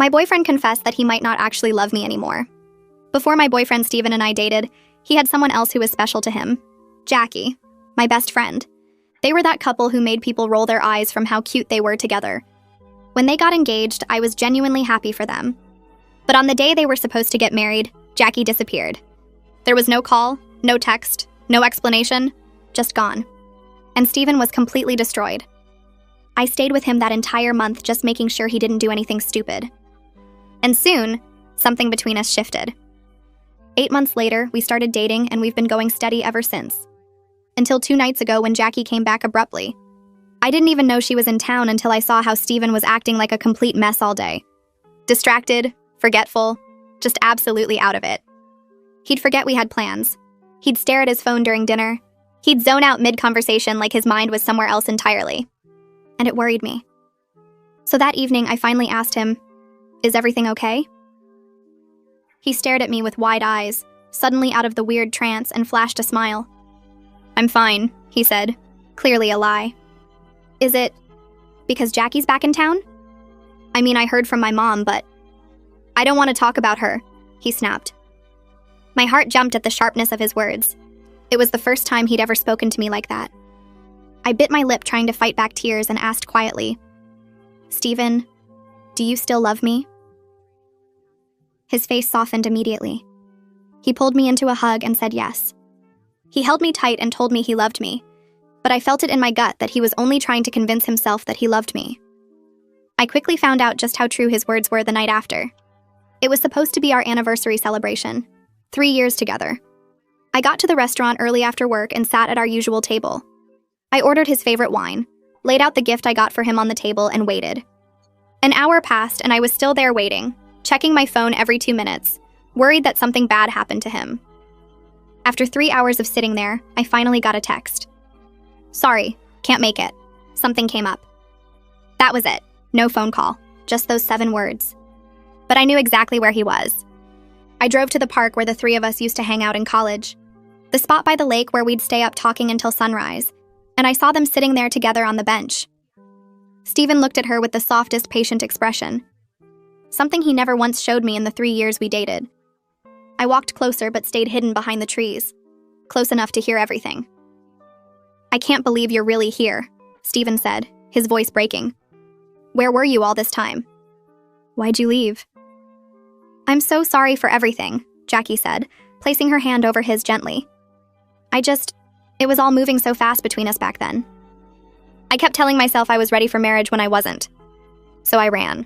My boyfriend confessed that he might not actually love me anymore. Before my boyfriend Steven and I dated, he had someone else who was special to him. Jackie, my best friend. They were that couple who made people roll their eyes from how cute they were together. When they got engaged, I was genuinely happy for them. But on the day they were supposed to get married, Jackie disappeared. There was no call, no text, no explanation, just gone. And Steven was completely destroyed. I stayed with him that entire month just making sure he didn't do anything stupid. And soon, something between us shifted. 8 months later, we started dating and we've been going steady ever since. Until 2 nights ago when Jackie came back abruptly. I didn't even know she was in town until I saw how Steven was acting like a complete mess all day. Distracted, forgetful, just absolutely out of it. He'd forget we had plans. He'd stare at his phone during dinner. He'd zone out mid-conversation like his mind was somewhere else entirely. And it worried me. So that evening, I finally asked him, "Is everything okay?" He stared at me with wide eyes, suddenly out of the weird trance, and flashed a smile. "I'm fine," he said, clearly a lie. "Is it because Jackie's back in town? I mean, I heard from my mom, but I don't want to talk about her," he snapped. My heart jumped at the sharpness of his words. It was the first time he'd ever spoken to me like that. I bit my lip trying to fight back tears and asked quietly, "Steven, do you still love me?" His face softened immediately. He pulled me into a hug and said yes. He held me tight and told me he loved me, but I felt it in my gut that he was only trying to convince himself that he loved me. I quickly found out just how true his words were the night after. It was supposed to be our anniversary celebration, 3 years together. I got to the restaurant early after work and sat at our usual table. I ordered his favorite wine, laid out the gift I got for him on the table, and waited. An hour passed and I was still there waiting, checking my phone every 2 minutes, worried that something bad happened to him. After 3 hours of sitting there, I finally got a text. "Sorry, can't make it. Something came up." That was it. No phone call, just those 7 words. But I knew exactly where he was. I drove to the park where the 3 of us used to hang out in college, the spot by the lake where we'd stay up talking until sunrise, and I saw them sitting there together on the bench. Steven looked at her with the softest, patient expression, something he never once showed me in the 3 years we dated. I walked closer but stayed hidden behind the trees, close enough to hear everything. "I can't believe you're really here," Steven said, his voice breaking. "Where were you all this time? Why'd you leave?" "I'm so sorry for everything," Jackie said, placing her hand over his gently. It was all moving so fast between us back then. I kept telling myself I was ready for marriage when I wasn't. So I ran.